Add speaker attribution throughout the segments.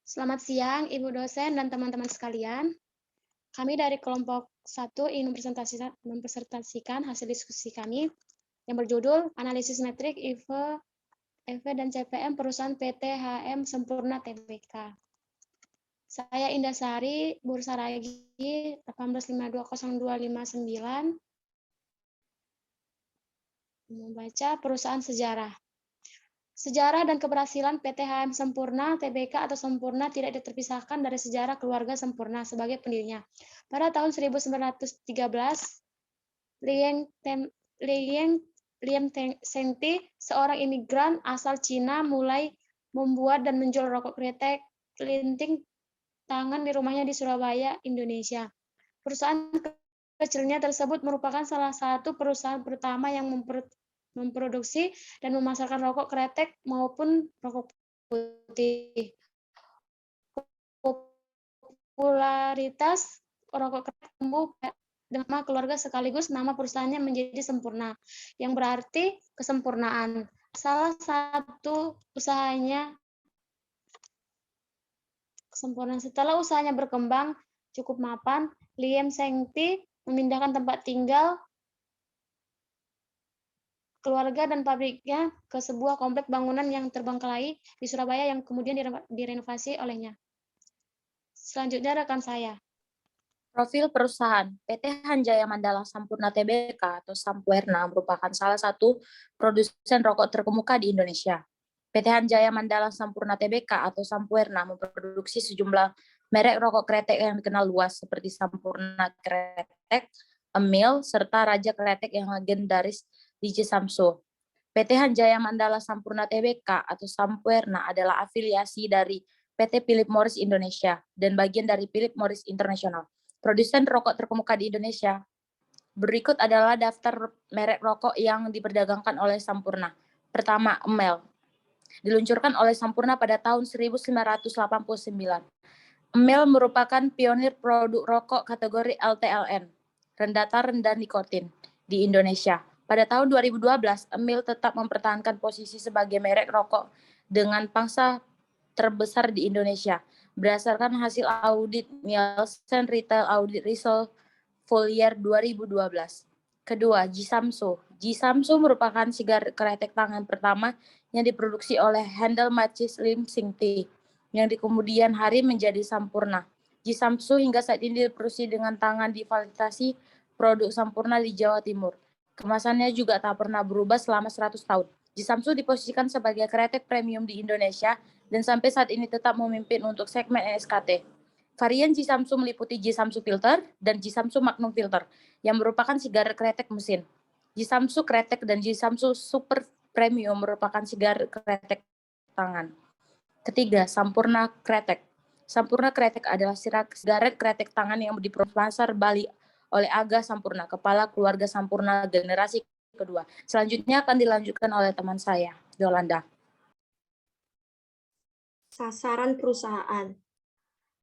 Speaker 1: Selamat siang, Ibu dosen dan teman-teman sekalian. Kami dari kelompok 1 ingin mempresentasikan hasil diskusi kami yang berjudul Analisis Metrik EV dan CPM Perusahaan PT HM Sempurna Tbk. Saya Indah Sari, Bursa Ragi 18520259, membaca perusahaan sejarah. Sejarah dan keberhasilan PT HM Sempurna Tbk atau Sempurna tidak terpisahkan dari sejarah keluarga Sempurna sebagai pendirinya. Pada tahun 1913, Liang Shengti, seorang imigran asal Cina, mulai membuat dan menjual rokok kretek kelinting tangan di rumahnya di Surabaya, Indonesia. Perusahaan kecilnya tersebut merupakan salah satu perusahaan pertama yang memproduksi dan memasarkan rokok kretek maupun rokok putih. Popularitas rokok kretek tumbuh dengan nama keluarga sekaligus nama perusahaannya menjadi Sempurna, yang berarti kesempurnaan. Salah satu usahanya kesempurnaan. Setelah usahanya berkembang cukup mapan, Liam Shengti memindahkan tempat tinggal keluarga dan pabriknya ke sebuah komplek bangunan yang terbengkalai di Surabaya yang kemudian direnovasi olehnya. Selanjutnya rekan saya.
Speaker 2: Profil perusahaan PT Hanjaya Mandala Sampurna Tbk atau Sampuerna merupakan salah satu produsen rokok terkemuka di Indonesia. PT Hanjaya Mandala Sampurna Tbk atau Sampuerna memproduksi sejumlah merek rokok kretek yang dikenal luas seperti Sampurna Kretek, Emil, serta Raja Kretek yang legendaris di Samsu. PT Hanjaya Mandala Sampurna Tbk atau Sampuerna adalah afiliasi dari PT Philip Morris Indonesia dan bagian dari Philip Morris International, produsen rokok terkemuka di Indonesia. Berikut adalah daftar merek rokok yang diperdagangkan oleh Sampurna. Pertama, Emel. Diluncurkan oleh Sampurna pada tahun 1989. Emel merupakan pionir produk rokok kategori LTLN, rendah nikotin, di Indonesia. Pada tahun 2012, Emil tetap mempertahankan posisi sebagai merek rokok dengan pangsa terbesar di Indonesia, berdasarkan hasil audit Nielsen Retail Audit Result Full Year 2012. Kedua, Jisamsu. Jisamsu merupakan sigaret kretek tangan pertama yang diproduksi oleh Handel Macis Lim Singti, yang di kemudian hari menjadi Sampurna. Jisamsu hingga saat ini diproduksi dengan tangan divalidasi produk Sampurna di Jawa Timur. Kemasannya juga tak pernah berubah selama 100 tahun. Jisamsu diposisikan sebagai kretek premium di Indonesia dan sampai saat ini tetap memimpin untuk segmen SKT. Varian Jisamsu meliputi Jisamsu Filter dan Jisamsu Magnum Filter, yang merupakan sigaret kretek mesin. Jisamsu Kretek dan Jisamsu Super Premium merupakan sigaret kretek tangan. Ketiga, Sampurna Kretek. Sampurna Kretek adalah sigaret kretek tangan yang diproduksi pasar Bali oleh Aga Sampurna, kepala keluarga Sampurna generasi kedua. Selanjutnya akan dilanjutkan oleh teman saya, Yolanda.
Speaker 3: Sasaran perusahaan.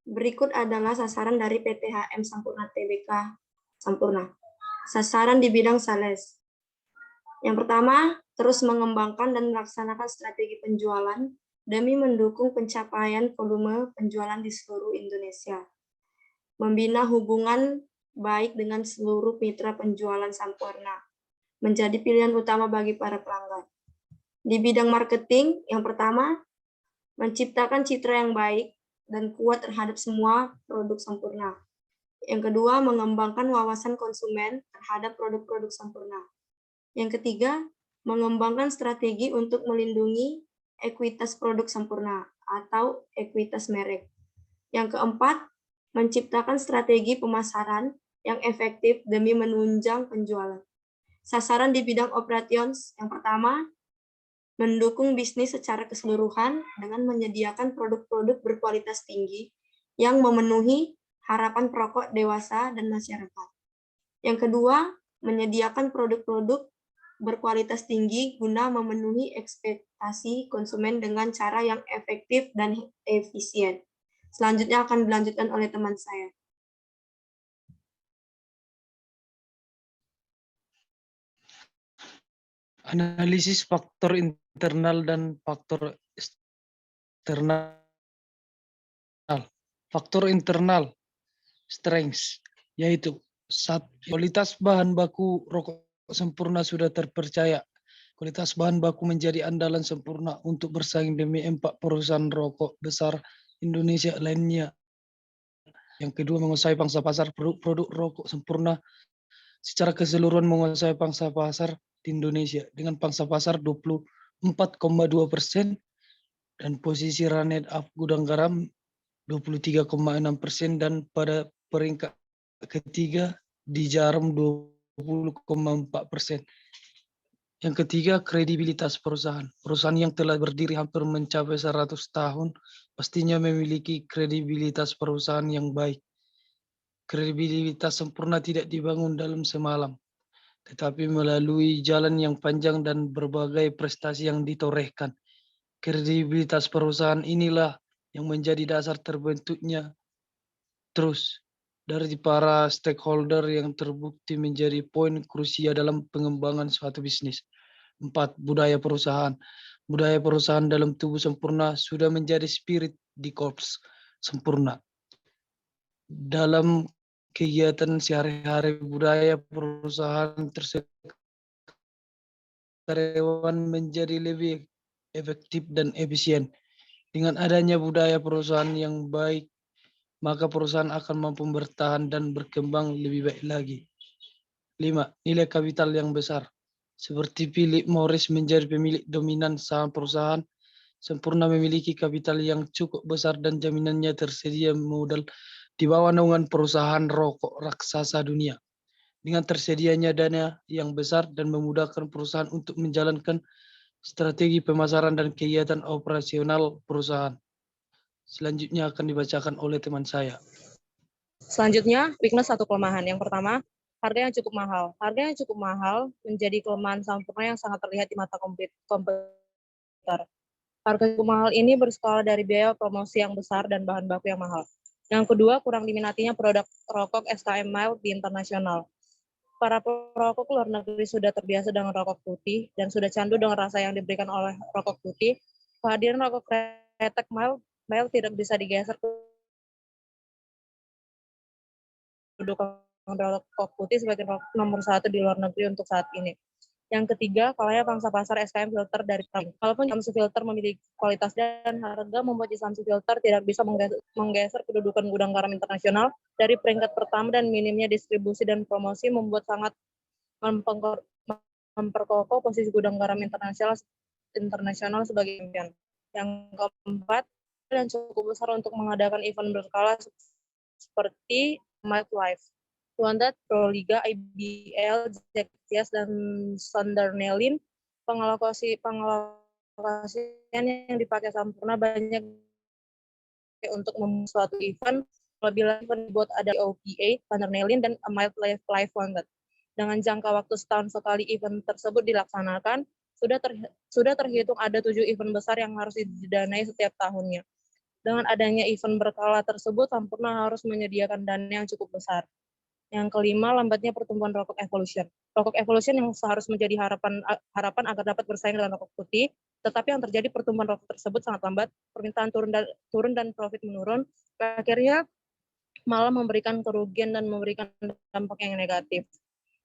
Speaker 3: Berikut adalah sasaran dari PT HM Sempurna Tbk Sempurna. Sasaran di bidang sales. Yang pertama, terus mengembangkan dan melaksanakan strategi penjualan demi mendukung pencapaian volume penjualan di seluruh Indonesia. Membina hubungan baik dengan seluruh mitra penjualan Sempurna, menjadi pilihan utama bagi para pelanggan. Di bidang marketing, yang pertama, menciptakan citra yang baik dan kuat terhadap semua produk Sempurna. Yang kedua, mengembangkan wawasan konsumen terhadap produk-produk Sempurna. Yang ketiga, mengembangkan strategi untuk melindungi ekuitas produk Sempurna atau ekuitas merek. Yang keempat, menciptakan strategi pemasaran yang efektif demi menunjang penjualan. Sasaran di bidang operations, yang pertama, mendukung bisnis secara keseluruhan dengan menyediakan produk-produk berkualitas tinggi yang memenuhi harapan perokok dewasa dan masyarakat. Yang kedua, menyediakan produk-produk berkualitas tinggi guna memenuhi ekspektasi konsumen dengan cara yang efektif dan efisien. Selanjutnya akan dilanjutkan oleh teman saya.
Speaker 4: Analisis faktor internal dan faktor eksternal Faktor internal strengths, yaitu kualitas bahan baku rokok sempurna sudah terpercaya. Kualitas bahan baku menjadi andalan sempurna untuk bersaing demi 4 perusahaan rokok besar Indonesia lainnya. Yang kedua, menguasai pangsa pasar produk rokok sempurna secara keseluruhan, menguasai pangsa pasar di Indonesia dengan pangsa pasar 24,2% dan posisi runner up gudang garam 23,6% dan pada peringkat ketiga di jarum 20,4%. Yang ketiga, kredibilitas perusahaan. Perusahaan yang telah berdiri hampir mencapai 100 tahun pastinya memiliki kredibilitas perusahaan yang baik. Kredibilitas sempurna tidak dibangun dalam semalam, tetapi melalui jalan yang panjang dan berbagai prestasi yang ditorehkan. Kredibilitas perusahaan inilah yang menjadi dasar terbentuknya terus dari para stakeholder yang terbukti menjadi poin krusial dalam pengembangan suatu bisnis. 4. Budaya perusahaan. Budaya perusahaan dalam tubuh sempurna sudah menjadi spirit di korps sempurna. Dalam kegiatan sehari-hari, budaya perusahaan tersebut karyawan menjadi lebih efektif dan efisien. Dengan adanya budaya perusahaan yang baik, maka perusahaan akan mampu bertahan dan berkembang lebih baik lagi. 5. Nilai kapital yang besar. Seperti Philip Morris menjadi pemilik dominan saham perusahaan, sempurna memiliki kapital yang cukup besar dan jaminannya tersedia modal di bawah naungan perusahaan rokok raksasa dunia. Dengan tersedianya dana yang besar dan memudahkan perusahaan untuk menjalankan strategi pemasaran dan kegiatan operasional perusahaan. Selanjutnya akan dibacakan oleh teman saya.
Speaker 5: Selanjutnya, weakness atau kelemahan. Yang pertama, harga yang cukup mahal. Harga yang cukup mahal menjadi kelemahan sempurna yang sangat terlihat di mata kompetitor. Harga cukup mahal ini berskala dari biaya promosi yang besar dan bahan baku yang mahal. Yang kedua, kurang diminatinya produk rokok SKM mild di internasional. Para perokok luar negeri sudah terbiasa dengan rokok putih dan sudah candu dengan rasa yang diberikan oleh rokok putih. Kehadiran rokok kretek mild tidak bisa digeser kedudukan rokok putih sebagai nomor 1 di luar negeri untuk saat ini. Yang ketiga, kalahnya pangsa pasar SKM filter dari Prime. Walaupun Samsu Filter memiliki kualitas dan harga, membuat Samsu Filter tidak bisa menggeser kedudukan gudang garam internasional dari peringkat pertama, dan minimnya distribusi dan promosi membuat sangat memperkokoh posisi gudang garam internasional sebagai champion. Yang keempat, dan cukup besar untuk mengadakan event berskala seperti MetLife, Wanted, Proliga, IBL, Jackias, dan Sunderland. Pengalokasian yang dipakai sempurna banyak untuk membuat suatu event. Lebih lagi dibuat ada OPA, Sunderland, dan MetLife Wanted. Dengan jangka waktu setahun sekali event tersebut dilaksanakan, sudah terhitung ada 7 event besar yang harus didanai setiap tahunnya. Dengan adanya event berkala tersebut, Sampurna harus menyediakan dana yang cukup besar. Yang kelima, lambatnya pertumbuhan rokok Evolution. Rokok Evolution yang seharusnya menjadi harapan agar dapat bersaing dengan rokok putih, tetapi yang terjadi pertumbuhan rokok tersebut sangat lambat, permintaan turun dan profit menurun, akhirnya malah memberikan kerugian dan memberikan dampak yang negatif.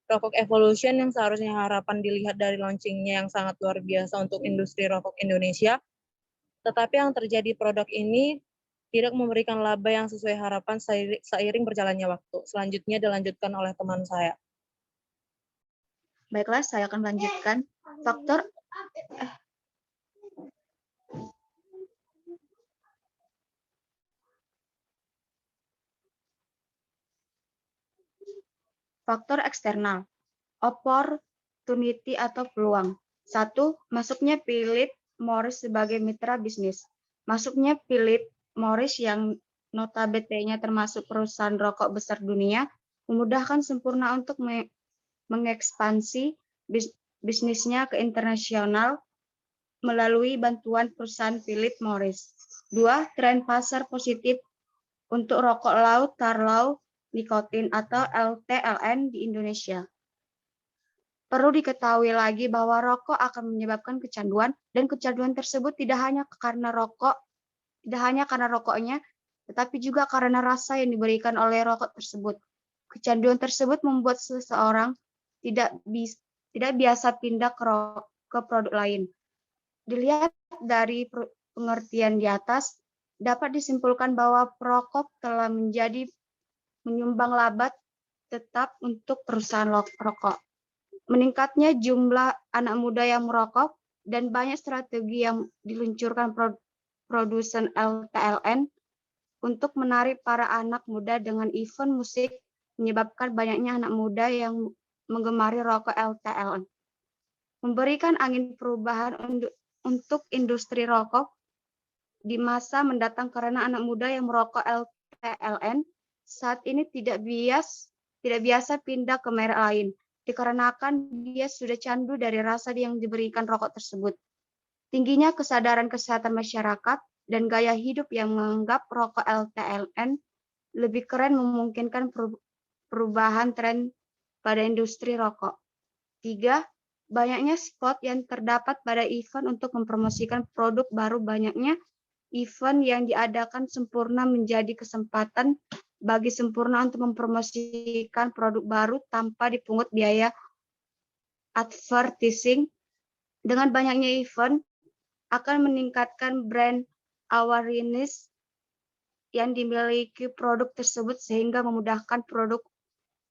Speaker 5: Rokok Evolution yang seharusnya harapan dilihat dari launchingnya yang sangat luar biasa untuk industri rokok Indonesia, tetapi yang terjadi produk ini tidak memberikan laba yang sesuai harapan seiring berjalannya waktu. Selanjutnya dilanjutkan oleh teman saya.
Speaker 6: Baiklah, saya akan melanjutkan. Faktor eksternal, opportunity atau peluang. 1. Masuknya Philip Morris sebagai mitra bisnis. Masuknya Philip Morris yang notabene termasuk perusahaan rokok besar dunia, memudahkan Sampurna untuk mengekspansi bisnisnya ke internasional melalui bantuan perusahaan Philip Morris. 2. Tren pasar positif untuk rokok laut, tarlau, nikotin atau LTLN di Indonesia. Perlu diketahui lagi bahwa rokok akan menyebabkan kecanduan, dan kecanduan tersebut tidak hanya karena rokoknya, tetapi juga karena rasa yang diberikan oleh rokok tersebut. Kecanduan tersebut membuat seseorang tidak biasa pindah ke produk lain. Dilihat dari pengertian di atas, dapat disimpulkan bahwa perokok telah menjadi menyumbang laba tetap untuk perusahaan rokok. Meningkatnya jumlah anak muda yang merokok dan banyak strategi yang diluncurkan produsen LTLN untuk menarik para anak muda dengan event musik menyebabkan banyaknya anak muda yang menggemari rokok LTLN. Memberikan angin perubahan untuk industri rokok di masa mendatang karena anak muda yang merokok LTLN saat ini tidak biasa pindah ke merek lain dikarenakan dia sudah candu dari rasa yang diberikan rokok tersebut. Tingginya kesadaran kesehatan masyarakat dan gaya hidup yang menganggap rokok LTLN lebih keren memungkinkan perubahan tren pada industri rokok. 3. Banyaknya spot yang terdapat pada event untuk mempromosikan produk baru. Banyaknya event yang diadakan sempurna menjadi kesempatan bagi Sempurna untuk mempromosikan produk baru tanpa dipungut biaya advertising. Dengan banyaknya event akan meningkatkan brand awareness yang dimiliki produk tersebut sehingga memudahkan produk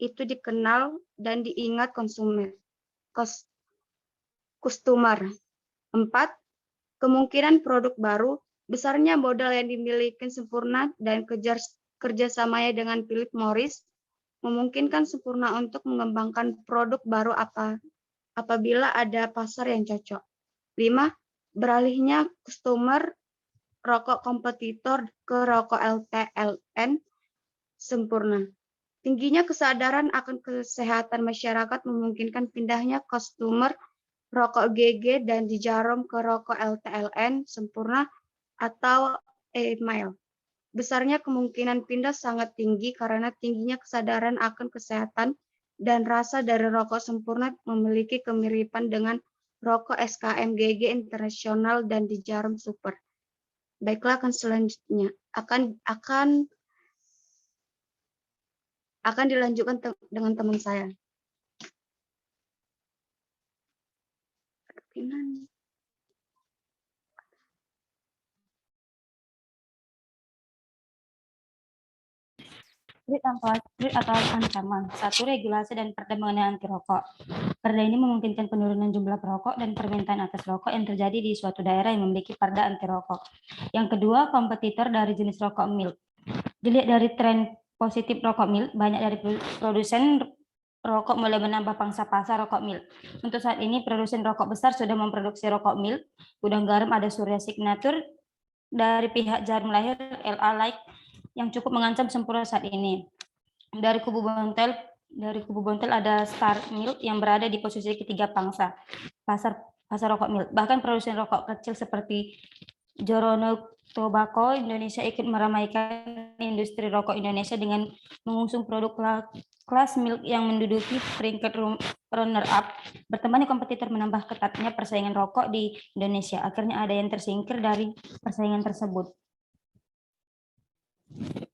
Speaker 6: itu dikenal dan diingat customer. 4. Kemungkinan produk baru, besarnya modal yang dimiliki Sempurna dan kerjasamanya dengan Philip Morris memungkinkan Sempurna untuk mengembangkan produk baru apabila ada pasar yang cocok. 5. Beralihnya customer rokok kompetitor ke rokok LTLN Sempurna. Tingginya kesadaran akan kesehatan masyarakat memungkinkan pindahnya customer rokok GG dan Jarum ke rokok LTLN Sempurna atau Email. Besarnya kemungkinan pindah sangat tinggi karena tingginya kesadaran akan kesehatan dan rasa dari rokok Sempurna memiliki kemiripan dengan rokok SKM GG Internasional dan Jarum Super. Baiklah, akan selanjutnya akan dilanjutkan dengan teman saya.
Speaker 7: Trik atau ancaman. 1. Regulasi dan perda mengenai anti rokok. Perda ini memungkinkan penurunan jumlah perokok dan permintaan atas rokok yang terjadi di suatu daerah yang memiliki perda anti rokok. Yang kedua, kompetitor dari jenis rokok milk. Dilihat dari tren positif rokok milk, banyak dari produsen rokok mulai menambah pangsa pasar rokok milk. Untuk saat ini, produsen rokok besar sudah memproduksi rokok milk. Gudang garam ada Surya Signature, dari pihak Jarum Lahir LA Like, yang cukup mengancam Sempurna saat ini. Dari kubu Bontel ada Star Milk yang berada di posisi ketiga pasar rokok milk. Bahkan produsen rokok kecil seperti Jorono Tobacco Indonesia ikut meramaikan industri rokok Indonesia dengan mengusung produk kelas milk yang menduduki peringkat runner up. Bertemannya kompetitor menambah ketatnya persaingan rokok di Indonesia. Akhirnya ada yang tersingkir dari persaingan tersebut.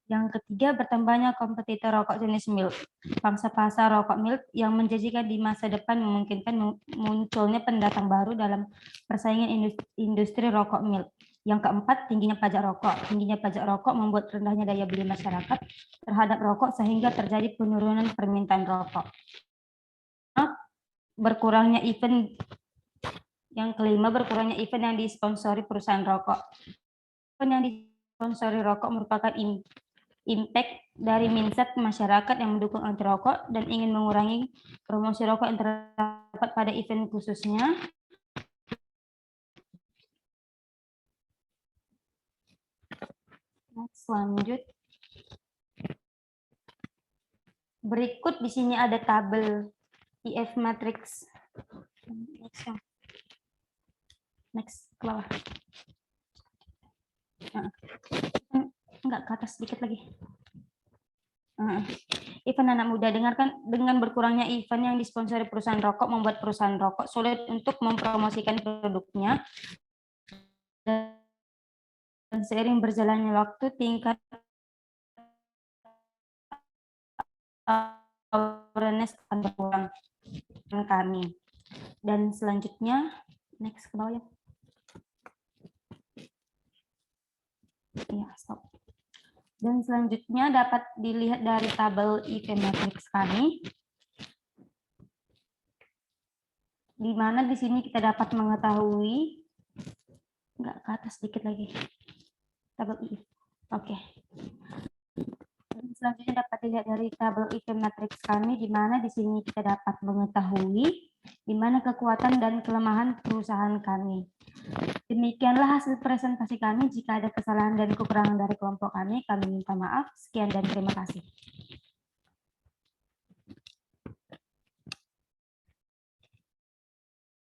Speaker 7: Yang ketiga, bertambahnya kompetitor rokok jenis milk. Pangsa pasar rokok milk yang menjanjikan di masa depan memungkinkan munculnya pendatang baru dalam persaingan industri rokok milk. Yang keempat, tingginya pajak rokok. Tingginya pajak rokok membuat rendahnya daya beli masyarakat terhadap rokok sehingga terjadi penurunan permintaan rokok. Berkurangnya event. Yang kelima, berkurangnya event yang disponsori perusahaan rokok. Event yang disponsori rokok merupakan impact dari mindset masyarakat yang mendukung anti rokok dan ingin mengurangi promosi rokok yang terdapat pada event khususnya. Next, lanjut. Berikut di sini ada tabel IF matrix. Next, ke bawah. Enggak, ke atas sedikit lagi. Event anak muda. Dengarkan, dengan berkurangnya event yang disponsori perusahaan rokok membuat perusahaan rokok sulit untuk mempromosikan produknya. Dan seiring berjalannya waktu, tingkat awareness akan berkurang kami. Dan selanjutnya, next ke bawah ya. Ya, stop. Dan selanjutnya dapat dilihat dari tabel IP matrix kami, di mana di sini kita dapat mengetahui, enggak ke atas sedikit lagi, tabel IP. Oke. Selanjutnya dapat dilihat dari tabel IP matrix kami, di mana di sini kita dapat mengetahui di mana kekuatan dan kelemahan perusahaan kami. Demikianlah hasil presentasi kami. Jika ada kesalahan dan kekurangan dari kelompok kami minta maaf. Sekian dan terima kasih.